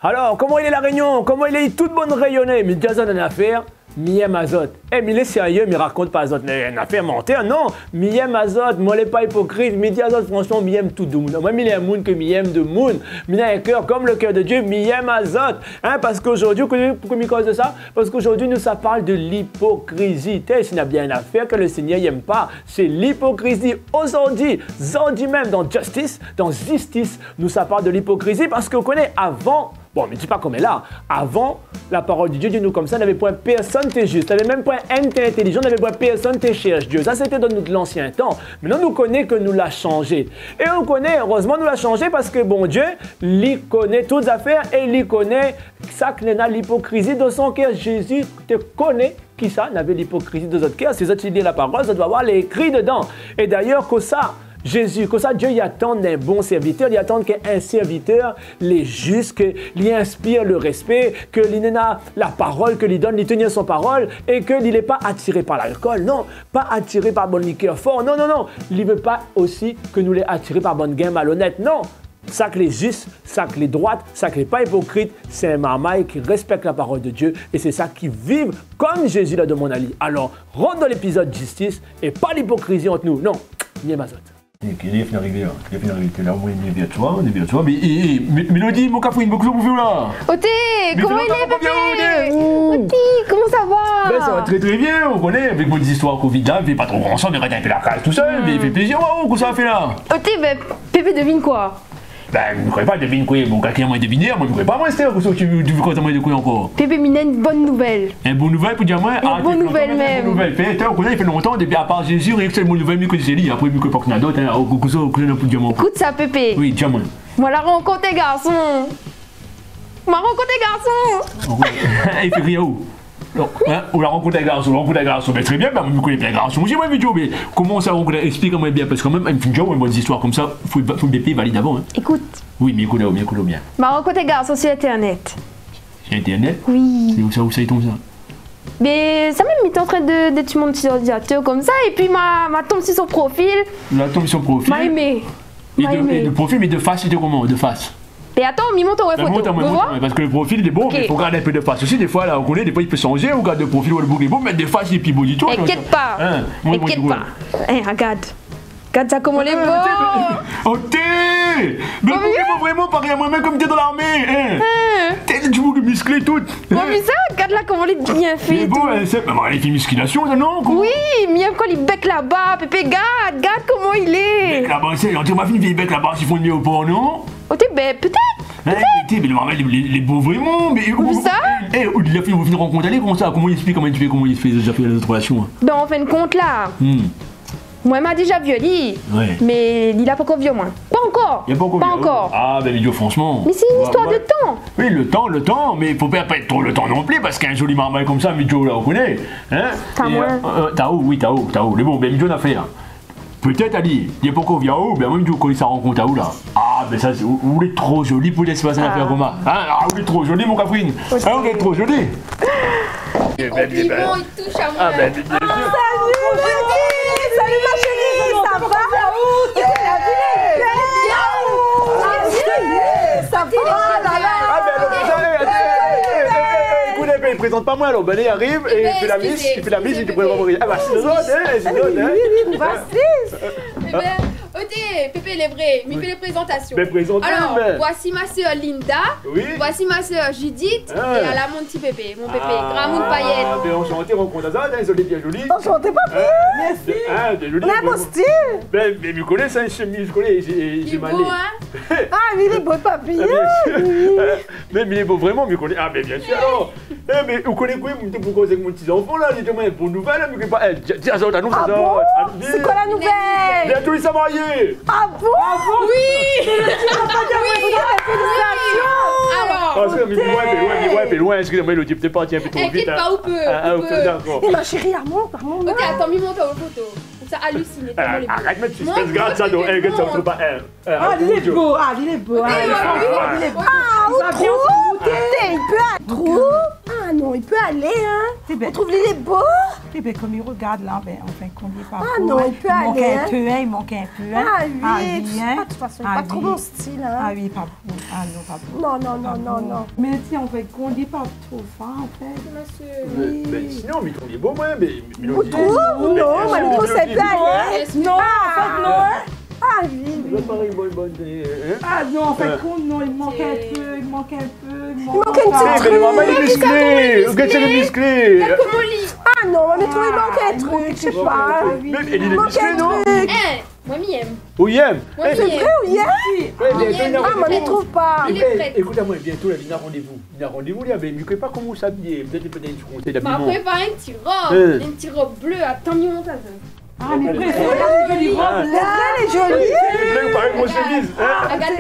Alors, comment il est la réunion? Comment il est toute bonne rayonnée? Mais déjà, une affaire, Miem Azot. Eh, mais il est sérieux, mais raconte pas Azot. Une affaire mentale, non. Miem Azot, moi, il n'est pas hypocrite. Mais dis Azot, franchement, Miem tout doux. Moi, il est un monde que Miem de monde. Il a un cœur comme le cœur de Dieu, Miem Azot. Hein, parce qu'aujourd'hui, pourquoi il cause de ça? Parce qu'aujourd'hui, nous, ça parle de l'hypocrisie. S'il y a bien une affaire que le Seigneur n'aime pas, c'est l'hypocrisie. Aujourd'hui même, dans Justice, nous, ça parle de l'hypocrisie parce qu'on connaît avant. Bon, mais dis pas comme elle là. Avant, la parole de Dieu dit nous comme ça, n'avait point personne t'es juste, n'avait même point un t'es intelligent, n'avait point personne t'es cherche Dieu. Ça, c'était dans l'ancien temps. Maintenant, nous connaissons que nous l'a changé. Et on connaît, heureusement, nous l'a changé parce que bon Dieu, lui connaît toutes affaires et lui connaît ça que n'a l'hypocrisie dans son cœur. Jésus te connaît. Qui ça n'avait l'hypocrisie dans notre cœur. Si vous étudiez la parole, ça doit avoir les écrits dedans. Et d'ailleurs, que ça, Jésus, comme ça, Dieu il attend un bon serviteur, il attend qu'un serviteur, les juste, qu'il inspire le respect, que il a la parole, que lui donne, lui tenir son parole, et qu'il n'est pas attiré par l'alcool, non, pas attiré par bon liqueur fort, non, il ne veut pas aussi que nous les attirés par bonne gain malhonnête, non. Ça que les justes, ça que les droites, ça que les pas hypocrites, c'est un marmaille qui respecte la parole de Dieu et c'est ça qui vivent comme Jésus l'a demandé à lui. Alors, rentre dans l'épisode justice et pas l'hypocrisie entre nous, non, ni Amazon. Il est arrivé là, on est bien toi, mais Mélodie, mon cafouine, beaucoup de vous là. Oté, comment il est, bébé? Oté, comment ça va? Ben ça va très bien, on connaît, avec vos histoires Covid là, il fait pas trop grand sang, mais arrête un peu la case tout seul, mais il fait plaisir, waouh, qu'est-ce que ça fait là? Oté, ben, Pépé devine quoi? Ben, je ne croyais pas deviner quoi, bon, quelqu'un m'a deviné, moi je ne croyais pas moi, Esther, que tu veux quoi, de quoi encore? Pépé, il a une bonne nouvelle. Une bonne nouvelle pour dire moi? Une bonne nouvelle même. Une bonne nouvelle, on connaît, il fait longtemps, depuis à part Jésus, rien que c'est une bonne nouvelle, mais que c'est lui, après, il faut qu'il y en a d'autres, pour dire moi. Écoute ça, Pépé. Oui, dis-moi. Moi, la rencontre des garçons. Moi, rencontre des garçons. Il fait rien où? On la rencontre des garçons, mais très bien, mais on connaît bien les garçons. J'ai moi une vidéo, mais comment ça rencontre? Explique-moi bien, parce que quand même, une bonne histoire comme ça, il faut le BP valide avant. Hein. Écoute. Oui, mais écoute-le bien. Ma rencontre des garçons sur Internet. Sur Internet? Oui. C'est où ça tombe ça? Mais ça même, il était en train de tuer mon petit ordinateur comme ça, et puis m'a tombé sur son profil. La tombe sur son profil? M'a aimé. Et de profil, mais de face, c'était comment? De face? Et attends, il monte en photo. Parce que le profil il est bon, mais il faut regarder un peu de face aussi. Des fois, là, on connaît, des fois il peut changer, on regarde le profil ou le bouc est beau, mais des faces, il est plus beau du tout. Inquiète pas. Inquiète pas. Regarde. Regarde ça, comment il est beau. Oh, t'es! Mais pourquoi vraiment pareil à moi-même comme t'es dans l'armée? T'es du bouc musclé tout. Bon, mais ça, regarde là comment il est bien fait. Il est beau, c'est fait musculation, ça, non? Oui, même quand il bec là-bas, Pépé, regarde comment il est. Bec là-bas, c'est, on m'a vu une vieille bec là-bas, s'ils font le mieux au port, non? Oh, t'es bête, peut-être. Mais il est beau vraiment, mais où ça? Il a fait une rencontre, allez, comment ça? Comment il explique, comment il fait déjà fait les autres relations? Ben, on fait une compte là. Moi, il m'a déjà violé, mais il a pas encore violé, moi. Pas encore. Pas encore. Ah, ben, idiot, franchement. Mais c'est une histoire de temps. Oui, le temps, mais il faut pas être trop le temps non plus, parce qu'un joli marmaille comme ça, Midjo, là, on connaît. Hein? Tao. Le bon, ben, Midjo, on a fait, là. Peut-être, Ali, il n'y a pas qu'on vient où, ben, même, Midjo, connaît sa rencontre à où, là. Ah, ben, ça, vous êtes trop joli pour laisser passer l'affaire comme ça. Ah, vous êtes trop joli, mon cafouine. Vous êtes trop joli. Il touche à moi. Ah, ben, Salut ma chérie, ça va? Ça va? Il présente pas moi alors, ben il arrive et il fait la mise, il te présente pas. Ah bah c'est une autre, Ok, Pépé il est vrai, mais il fait les présentations. Alors, voici ma soeur Linda, voici ma soeur Judith, et à la mon petit Pépé, mon Pépé, Gramoun Payette. Ah, ben enchanté, rencontre à ça, désolé, bien joli. Enchanté, papi. Merci. Ah, t'es joli. Il a mon style. Ben, mais tu connais ça, je connais, j'ai mal. Ah, mais il est beau, papi. Mais il est beau vraiment, mais connais. Ah, mais bien sûr, alors. Mais vous connaissez quoi, pour causer avec mon petit enfant là, dites-moi une bonne nouvelle, mais pas. Tiens, ça, t'as nous, ça. C'est quoi la nouvelle? Bientôt, il s'est marié. Ah bon? Oui. Alors. Parce que, loin, excusez-moi, le type t'es parti un peu trop vite. Inquiète pas, on peut. D'accord. Et ma chérie, remonte. Ok, attends, il monte aux photos. Ça hallucine. Arrête de mettre suspense, grade ça, donc, que ça ne trouve pas un. Ah, il est beau. Il est beau. Il est beau. Ah, il peut être trop. Ah, Ah non, il peut aller, hein. On trouve les beaux. Eh bien, comme il regarde là, ben, enfin, qu'on n'est pas Ah beau, non, hein. il peut aller, hein. Il manque un peu, hein. Ah oui, hein. de toute façon, pas trop mon style, hein. Ah oui, pas beau. Ah non, pas beau. Non. Mais tiens, en fait, qu'on n'est pas trop fin, en fait. Mais sinon, Mitron, il est beau, moi, mais... Vous trouvez? Non, moi, je trouve que c'est peut aller. Non, en fait, non, hein. Ah oui. Ah non, en fait, non, il manque un peu, il manque un manque un petit Mais maman, il est musclé. Regarde, il est musclé. Ah non, mais toi, il manque un truc, je sais pas. Il est musclé, non? Moi, m'y aime. Où il aime? C'est vrai ou il aime? Ah, moi, je ne trouve pas. Écoute-moi, bientôt, là, il a rendez-vous. Il a rendez-vous, là, mais il ne connaît pas comment s'habiller. Peut-être qu'il peut donner un conseil d'habillement. M'a préparé une petite robe bleue à tant mieux montage. Ah, mais regarde les jolies robes. Elle est jolie. C'est pareil que moi, chemise. Regarde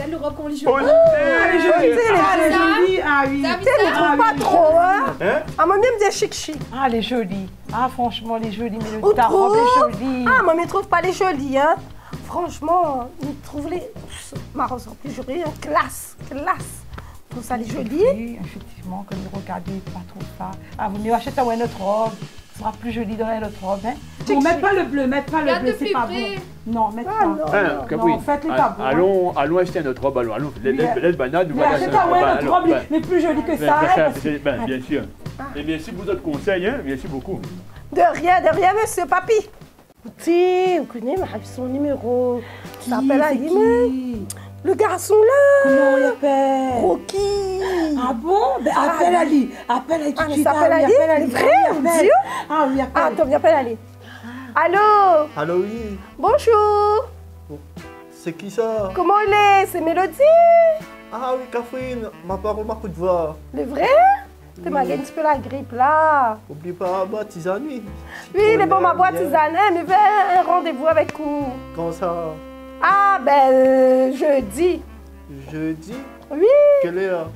le robe qu'on les joue. Elle est jolie. Ah oui. Elle ne trouve pas trop, hein. Ah, moi, même des chic. Ah, elle est jolie. Ah, franchement, elle est jolie, mais Ou ta robe est jolie. Ah, moi, je ne trouve pas les jolies, hein. Franchement, je trouve les... Ma robe plus jolie, hein. Classe. Je trouve ça les jolies. Oui, effectivement, comme il regardait, pas trop ça. Ah, vous mieux achetez une autre robe. Ce sera plus joli dans l'autre robe, hein. Bon, mets pas le bleu, c'est pas bon. Non, mets pas. Non, faites-le pas bon. Allons acheter notre robe, allons. Laisse banane, nous achetez notre robe, mais plus jolie que ça. Bien sûr. Et merci pour votre conseil, hein. Merci beaucoup. De rien, monsieur Papi. Écoutez, vous connaissez son numéro. Tu t'appelles Ali. Le garçon là. Comment on l'appelle? Rocky. Ah bon? Ben appelle Ali. Appelle Ali tout de suite. Appelle Ali. Vrai, mon Dieu. Ah oui, appelle. Attends, viens, appelle Ali. Allô? Allô, oui. Bonjour. C'est qui ça? Comment il est? C'est Mélodie? Ah oui, Catherine, ma parole, ma coup de voix. Le vrai? Tu m'as gagné un petit peu la grippe là. Oublie pas ma tisane, oui. Oui, mais bon, ma boîte tisane, mais fais un rendez-vous avec vous. Comment ça? Ah, ben, jeudi. Jeudi? Oui. Quelle heure?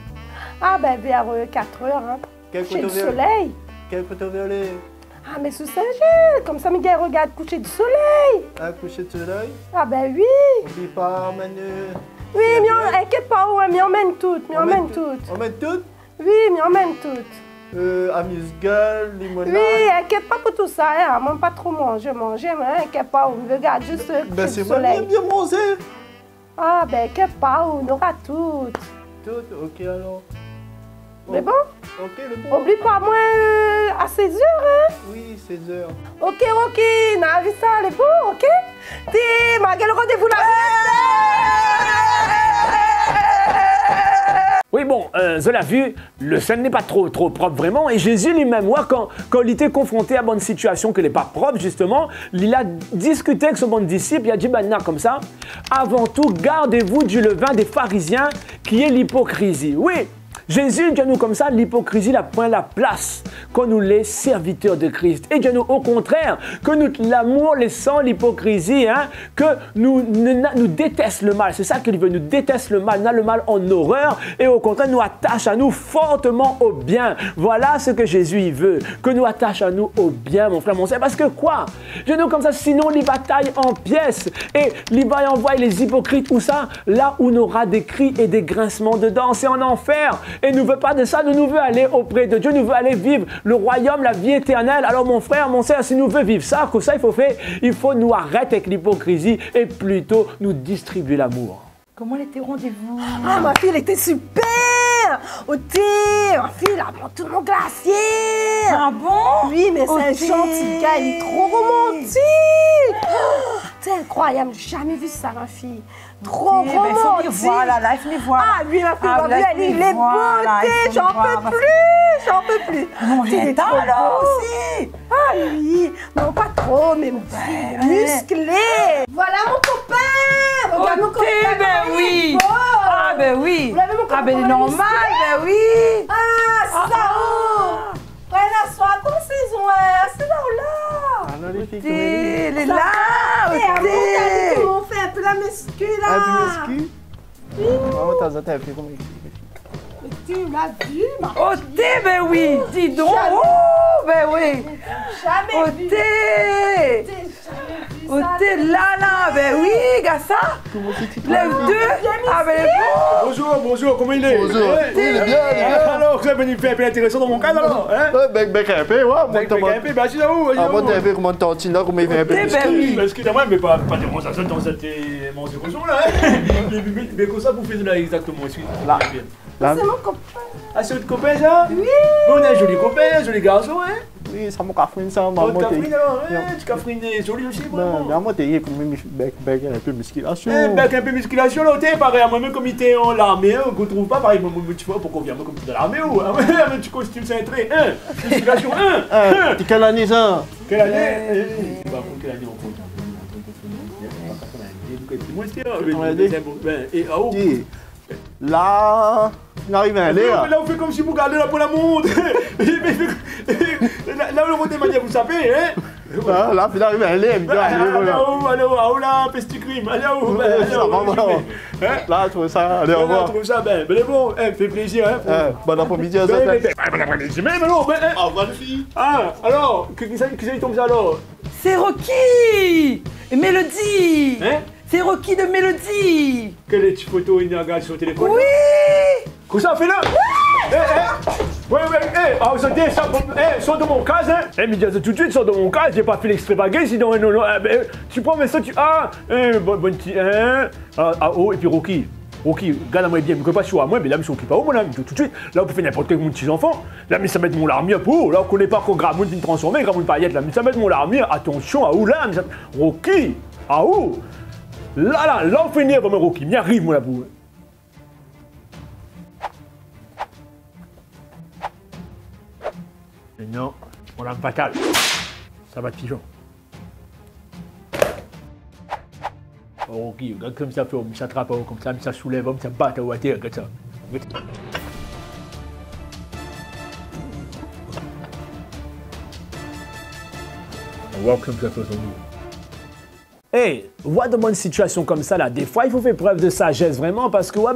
Ah, ben, vers 4 heures, hein. Coucher du soleil. Quel côté violet? Ah, mais sous Saint-Gilles, comme ça, mes gars regardent coucher du soleil. Un coucher de soleil? Ah, ben oui. Oublie pas, Manu. Oui, mais inquiète pas, ouais, mais on mène toutes, On mène toutes? Oui, mais on mène toutes. Amuse-gueule, limonade. Oui, inquiète pas pour tout ça, hein. Moi, pas trop manger, hein. Inquiète pas, on regarde juste coucher Ben, du c'est moi soleil. bien manger. Ah, ben, inquiète pas, on aura toutes. Toutes? Ok, alors. Mais bon? Ok, le bon. Oublie pas, moi, à 16 heures, hein. Oui, 16 heures. Ok, n'a vu ça, les beaux, ok? T'es, ma gueule, rendez-vous là. Oui, bon, je l'ai vu, le scène n'est pas trop propre vraiment. Et Jésus lui-même, moi, quand il était confronté à une bonne situation qui n'est pas propre, justement, il a discuté avec son bon disciple, il a dit, maintenant, comme ça, avant tout, gardez-vous du levain des pharisiens, qui est l'hypocrisie. Oui, Jésus dit à nous comme ça, l'hypocrisie la prend la place quand nous les serviteurs de Christ. Et dit à nous au contraire, que nous l'amour laissant l'hypocrisie, hein, que nous détestons le mal. C'est ça qu'il veut, nous détestons le mal, n'a le mal en horreur et au contraire nous attache à nous fortement au bien. Voilà ce que Jésus il veut, que nous attache à nous au bien, mon frère, mon sœur. Parce que quoi? Dit à nous comme ça, sinon les batailles en pièces et les va envoyer les hypocrites où ça? Là où on aura des cris et des grincements dedans, c'est en enfer. Et nous ne veut pas de ça, nous voulons aller auprès de Dieu, nous voulons aller vivre le royaume, la vie éternelle. Alors mon frère, mon sœur, si nous voulons vivre ça, que ça il faut nous arrêter avec l'hypocrisie et plutôt nous distribuer l'amour. Comment était rendez-vous? Ah, ma fille, elle était super. Au thé, ma fille, elle a pris tout mon glacier. Ah bon? Oui, mais c'est un gentil gars, il est trop romantique. C'est incroyable, j'ai jamais vu ça, ma fille. Trop romantique. Il faut venir voir, là, il faut venir voir. Ah, lui, ma fille, il est beauté, j'en peux plus. Non, j'ai temps, alors aussi. Ah, oui, non, pas trop, mais musclé. Voilà mon copain. Regarde mon copain. Ben oui. Ah, ben oui. Ah, ben normal, ben oui. Ah, c'est ça, oh. Ouais, la soirée, comment c'est, c'est là ou là? Alors, les filles, Elle est là. Comment on fait un peu la muscu, là? Ah, tu muscu? Oui. Maman, t'as fait comment? Tu l'as vu, ma Oh, thé, ben oui. Dis donc. Oh, ben oui. Jamais vu. Thé. Oh, t'es là, ben oui, gars, ça. Lève deux. Ah, ben bonjour, bonjour, comment il est? Bonjour, il est bien. Alors, vous avez venu faire un peu intéressant dans mon cas, alors? Bec un peu, ouais. Bec un peu, bah, je suis là où? Ah, moi, t'es un peu comment t'en tiens, comment il fait un peu. Excusez-moi, mais pas de mon ça dans cette manche de cochon, là. Mais comme ça, vous faites là exactement, excusez-moi. C'est mon copain. Ah, c'est votre copain, ça? Oui. On a un joli copain, un joli garçon, hein? Oui, ça m'a cafrine, ça. Votre cafrine, alors? Tu cafrines joli aussi, vraiment? Non, moi, t'es comme bec un peu musculation. Bec un peu musculation, là, t'es pareil à moi-même comme il était en l'armée, qu'on trouve pas pareil, tu vois, pourquoi on vient comme tu es dans l'armée, ou? Tu costume cintré, musculation, T'es quelle année, ça? Quelle année? Quelle année on compte? Et oh, là, on arrive à aller. là, on fait comme si vous gardez là pour la montre. Là, on remonte manière, vous savez, hein? Là, on arrive à aller. Allez, là, petit crime. Allez, là, je trouve ça. Allez, au revoir. Je trouve ça, ben, bon, fait plaisir, hein? Bon après-midi, à ça. Bon après-midi, même, alors, ben, au revoir, les filles. Ah, alors, qui ça tombe ça, alors? C'est Rocky et Mélodie. Hein? C'est Rocky de Mélodie. Quelle est cette photo, il regarde sur le téléphone? Oui. Comment ça, fais-le? Ouais, sors de mon cas, hein? Mais dis tout de suite, sors de mon cas, j'ai pas fait l'extrait baguette, sinon, non, tu prends, mais ça, bon petit, hein? Et puis Rocky, regarde-moi bien, mais pas sur moi, mais là, je suis occupé, moi, là, tout de suite, là, on peut faire n'importe quel mon petit enfant, là, mais ça met mon larmier, pour, là, on connaît pas encore Gramoun qui me transformer, Gramoun paillette, là, mais ça met mon larmier, attention, là, Rocky, là, on fait venir, vraiment, Rocky, m'y arrive, moi, là, pour. Non, on l'a fatale. Ça va de pigeon. Ok, regarde comme ça, on s'attrape comme ça, ça soulève, on se bat à terre, regarde ça. On voit comme ça fait son nous. Hey, vois dans une situation comme ça là, des fois il faut faire preuve de sagesse vraiment parce que ouais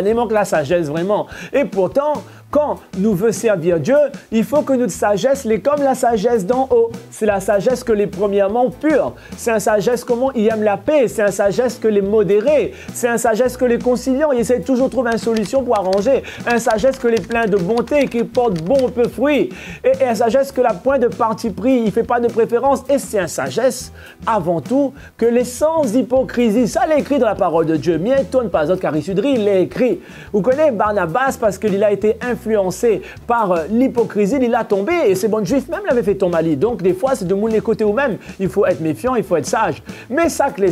il manque la sagesse vraiment. Et pourtant, quand nous veut servir Dieu, il faut que notre sagesse l'est comme la sagesse d'en haut. C'est la sagesse que les premièrement pure. C'est une sagesse comment il aime la paix. C'est une sagesse que les modérés. C'est une sagesse que les conciliants. Il essaie toujours de trouver une solution pour arranger. Une sagesse que les pleins de bonté, qui porte bon peu fruit. Et une sagesse que la point de parti pris, il fait pas de préférence. Et c'est une sagesse avant tout que les sans hypocrisie, ça l'est écrit dans la parole de Dieu. Mienton pas autre Carisudri, il l'a écrit. Vous connaissez Barnabas parce qu'il a été influencé par l'hypocrisie, il a tombé et ces bons juifs même l'avaient fait tomber. Donc des fois c'est de mon les côtés ou même. Il faut être méfiant, il faut être sage. Mais ça que les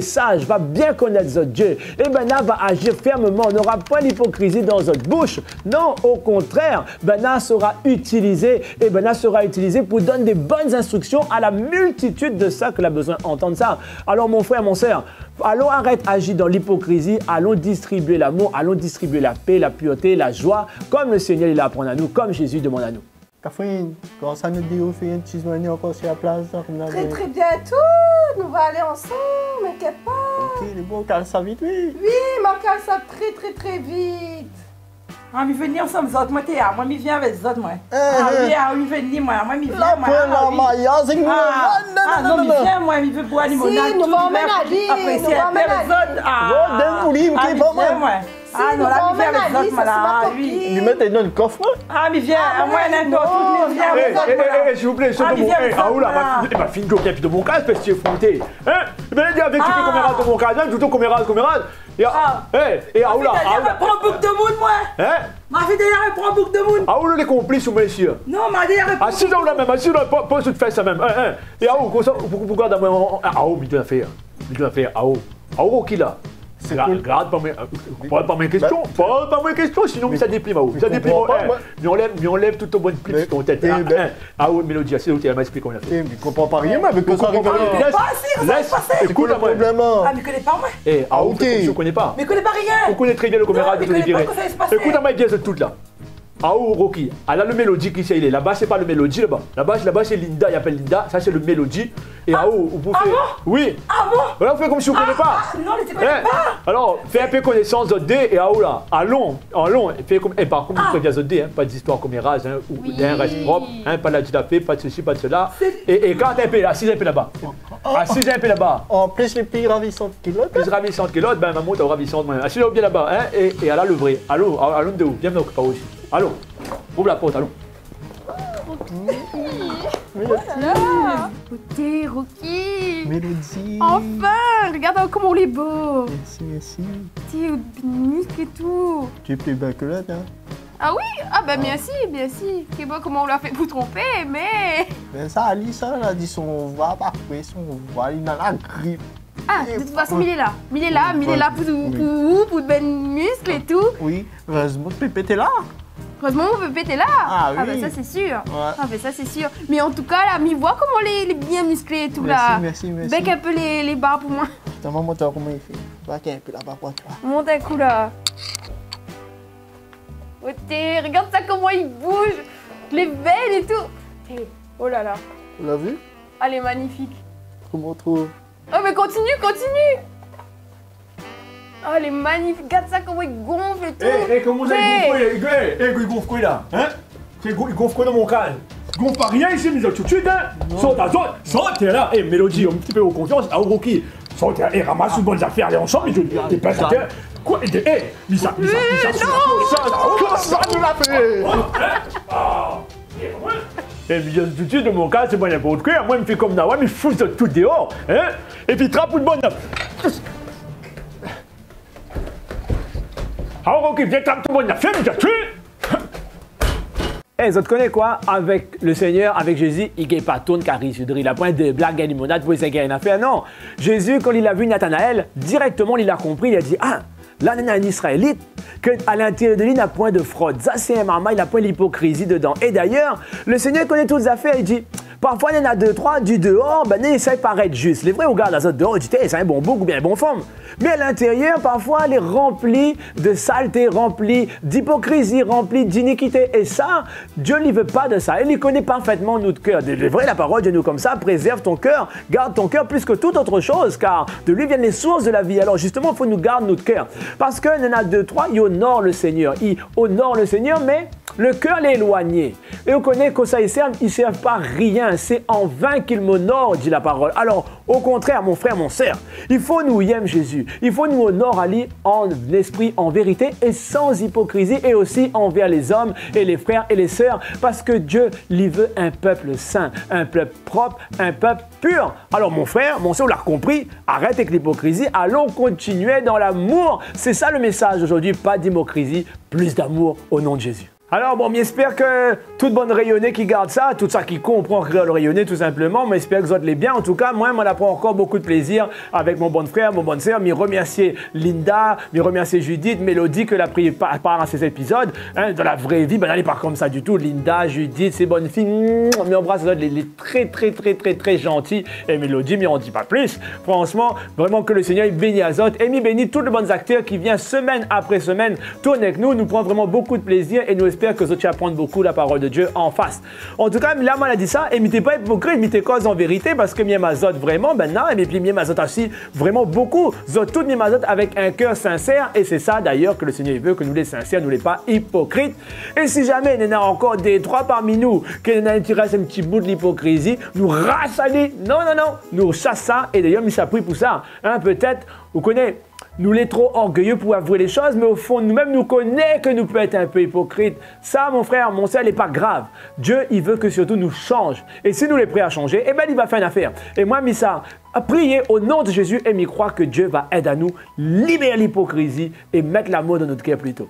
sages va bien connaître notre Dieu. Et ben là va agir fermement. On n'aura pas l'hypocrisie dans notre bouche. Non, au contraire, ben là sera utilisé et ben là sera utilisé pour donner des bonnes instructions à la multitude de ça que l'on a besoin d'entendre ça. Alors mon frère, mon sœur, allons arrêter d'agir dans l'hypocrisie, allons distribuer l'amour, allons distribuer la paix, la pureté, la joie, comme le Seigneur il apprend à nous, comme Jésus demande à nous. Catherine, quand ça nous dit, on fait une petite journée encore sur la place. Très très bientôt, nous allons aller ensemble, mais qu'est-ce pas? Ok, il est bon, cale ça vite, oui. Oui, mais cale ça très très très vite. Ah, mais venir ensemble, moi, moi, je viens avec les autres, moi. Ah, oui, venir, moi, je viens, moi. Ah, non, je viens, moi, je veux boire limonade. Si, nous allons aller, après, c'est un père les autres. Ah, non, là, je viens avec les autres, moi, là, oui. Lui mettre dans le coffre, moi. Ah, mais viens, moi, un autre, viens avec les autres. S'il vous plaît, c'est de mon cas. Ah, là, ma fille qui est de mon cas, parce que tu es fronté. Hein? Mais dis avec tu fais commérade de mon cas, tout ton commérade. Et ah, là, prends un bouc de monde, moi. Hein? Ma fille d'ailleurs, prend un bouc de monde. Ah, où les complices ou messieurs? Non, ma d'ailleurs, assis dans la même, assis dans pas se faire ça même. Et ah, où, pourquoi d'abord, ah, où, il doit faire, ah, où, qui là? Regarde pas mes questions, sinon ça déprime, ça déprime. Mais on lève tout au bon pli sur ton tête. Ah oui, Mélodie, c'est l'autre, elle m'a expliqué comment on a fait. Mais je comprends pas rien, mais pourquoi écoute, le problème? Ah, mais connais pas, moi. Ah, ok. Je connais pas. Mais connais pas rien. On connaît très bien le commérade de ton viré. Écoute, bien cette toute là. Ah où Rocky, elle a le mélodie qui c'est il est. Là-bas c'est pas le mélodie là-bas. Là-bas c'est Linda, il appelle Linda, ça c'est le mélodie. Et vous pouvez faire... Oui. Ah bon? Voilà, vous faites comme si vous ne connaissez pas. Non, je ne connais pas. Alors, faites un peu connaissance de D et là. Allons. Faites comme... par contre, vous prévenez de D, pas d'histoire comme Erasme, ou d'un reste propre, pas de la ditapé, pas de ceci, pas de cela. Et quand un peu là, assise un peu là-bas. Assise un peu là-bas. En plus, les pays ravissants de kilos. Plus ravissante que l'autre, ben maman, t'as ravissante. Assise bien là-bas, et elle a le vrai. Allons de où? Viens donc, pas aussi. Allons. Ouvre la porte, allons. Rocky, Rocky. Mélodie. Enfin, regarde comment on est beau. Merci, merci. T'es muscle et tout. Tu es plus belle que l'autre, hein? Ah oui? Ah bah merci. C'est bon comment on l'a fait vous tromper, mais... Ben ça, Alice, elle a dit son voix, parfait, son voix, il a la grippe. Ah, de toute façon, il est là pour de belles muscles et tout. Oui, heureusement, Pépé était là. Heureusement, mon bébé était là. Ah oui. Ah ben ça c'est sûr. Ouais. Ah ben ça c'est sûr. Mais en tout cas, là, mi-voix comment les bien musclés et tout là. Merci. Bec un peu les barres pour moi. Putain, maman, t'as comment il fait? Va qu'il y ait un peu là-bas pour toi. Monte un coup là. Oté, regarde ça comment il bouge. Les veines et tout. Hey, oh là là. Tu l'as vu? Ah, elle est magnifique. Comment on trouve? Oh mais continue. Oh, elle est magnifique. Regarde ça comment il gonfle et tout. Comment ça, il gonfle quoi là? Il gonfle quoi dans mon crâne? Il gonfle pas rien ici, mais tout de suite, Saute, t'es là. Mélodie, un petit peu aux confiance. Rocky, saute, ramasse une bonne affaire, allez ensemble, t'es pas à terre. Quoi? Missa, ça nous l'a fait! Et puis tout de suite, de mon cas, c'est pas n'importe quoi. Moi, il me fait comme Nawa, il fout tout dehors. Et puis, trappe une bonne. Alors, ok, viens trappe une bonne affaire, mais t'as tué! Eh, ça te connaît quoi? Avec le Seigneur, avec Jésus, il ne pas tourne car il a point de blague à limonade pour essayer une affaire. Non. Jésus, quand il a vu Nathanaël, directement, il a compris, il a dit, ah, là, il y a un Israélite, qu'à l'intérieur de lui, il n'a point de fraude. Ça, c'est un maman, il n'a point l'hypocrisie dedans. Et d'ailleurs, le Seigneur connaît toutes les affaires, il dit, parfois, il y en a deux, trois, du dehors, ben, ça paraît juste. Les vrais, on regarde la zone dehors, il dit, c'est un bon bouc ou bien un bon forme. Mais à l'intérieur, parfois, elle est remplie de saleté, remplie d'hypocrisie, remplie d'iniquité. Et ça, Dieu ne veut pas de ça. Il connaît parfaitement notre cœur. C'est vrai, la parole de nous comme ça, préserve ton cœur, garde ton cœur plus que toute autre chose, car de lui viennent les sources de la vie. Alors justement, il faut nous garder notre cœur. Parce qu'il y en a deux, trois, il honore le Seigneur. Il honore le Seigneur, mais le cœur l'est éloigné. Et on connaît que ça, ils ne servent pas rien. C'est en vain qu'ils m'honorent, dit la parole. Alors, au contraire, mon frère, mon sœur, il faut nous aimer Jésus. Il faut nous honorer à lui en esprit, en vérité et sans hypocrisie et aussi envers les hommes et les frères et les sœurs parce que Dieu lui veut un peuple saint, un peuple propre, un peuple pur. Alors mon frère, mon sœur, on l'a compris, arrête avec l'hypocrisie, allons continuer dans l'amour. C'est ça le message aujourd'hui, pas d'hypocrisie, plus d'amour au nom de Jésus. Alors bon, j'espère que toute bonne rayonnée qui garde ça, tout ça qui comprend le rayonner tout simplement, mais j'espère que vous êtes bien. En tout cas, moi, on prend encore beaucoup de plaisir avec mon bon frère, mon bonne sœur. Je remercie Linda, je remercie Judith, Mélodie que l'a pris part à ces épisodes. Dans la vraie vie, elle n'est pas comme ça du tout. Linda, Judith, ces bonnes filles, mais embrasse les très gentils. Et Mélodie, mais on ne dit pas plus. Franchement, vraiment que le Seigneur il bénit Azot et il bénit tous les bons acteurs qui viennent semaine après semaine tourner avec nous. Nous prend vraiment beaucoup de plaisir et nous j'espère que vous allez apprendre beaucoup la parole de Dieu en face. En tout cas, là, moi, a dit ça, et n'était pas hypocrite, mais t'es cause en vérité, parce que Miem Azot vraiment, maintenant, et puis Miem Azot aussi, vraiment beaucoup, toutes Miem Azot avec un cœur sincère, et c'est ça d'ailleurs que le Seigneur veut, que nous les sincères, nous les pas hypocrites. Et si jamais il y en a encore des trois parmi nous, qu'il y en a un qui reste un petit bout de l'hypocrisie, nous rassaler, non, nous chasse ça, et d'ailleurs, il s'appuie pour ça. Peut-être, vous connaissez, nous les trop orgueilleux pour avouer les choses, mais au fond, nous-mêmes, nous connaissons que nous pouvons être un peu hypocrites. Ça, mon frère, mon sœur, n'est pas grave. Dieu, il veut que surtout nous change. Et si nous les prêts à changer, eh bien, il va faire une affaire. Et moi, Missa, à prier au nom de Jésus et m'y croire que Dieu va aider à nous libérer l'hypocrisie et mettre l'amour dans notre cœur plutôt.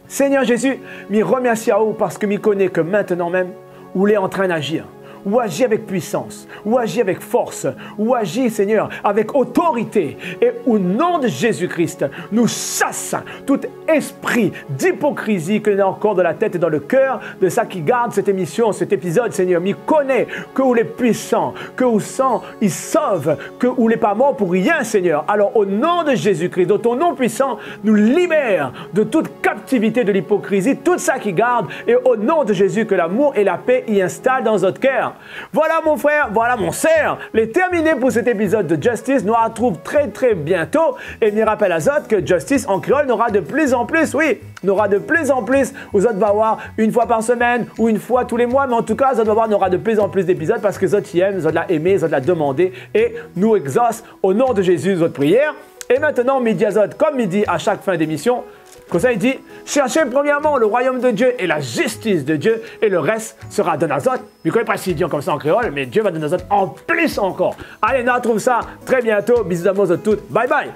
Seigneur Jésus, m'y remercie à vous parce que m'y connais que maintenant même, vous êtes en train d'agir. Ou agir avec puissance, ou agir avec force, ou agir, Seigneur, avec autorité. Et au nom de Jésus-Christ, nous chassons tout esprit d'hypocrisie que nous avons encore dans la tête et dans le cœur de ça qui garde cette émission, cet épisode, Seigneur. Mais connaît que vous êtes puissant, que vous sang, il sauve, que vous n'êtes pas mort pour rien, Seigneur. Alors, au nom de Jésus-Christ, de ton nom puissant, nous libère de toute captivité de l'hypocrisie, tout ça qui garde. Et au nom de Jésus, que l'amour et la paix y installent dans notre cœur. Voilà mon frère, voilà mon sœur. Les terminé pour cet épisode de Justice. Nous retrouvons très bientôt. Et me rappelle à Zot que Justice en créole n'aura de plus en plus, oui, n'aura de plus en plus. Vous autres va voir une fois par semaine ou une fois tous les mois. Mais en tout cas, Zot va voir n'aura de plus en plus d'épisodes parce que Zot y aime, Zot l'a aimé, Zot l'a demandé. Et nous exauce au nom de Jésus, Zot prière. Et maintenant, midi à Zot, comme il dit à chaque fin d'émission, comme ça, il dit, cherchez premièrement le royaume de Dieu et la justice de Dieu, et le reste sera donné à Zot. Je ne connais pas si dit comme ça en créole, mais Dieu va donner à Zot en plus encore. Allez, on retrouve ça très bientôt. Bisous d'amour à toutes. Bye bye.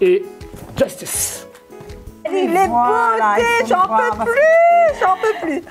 Et justice. Il est beauté, j'en peux plus.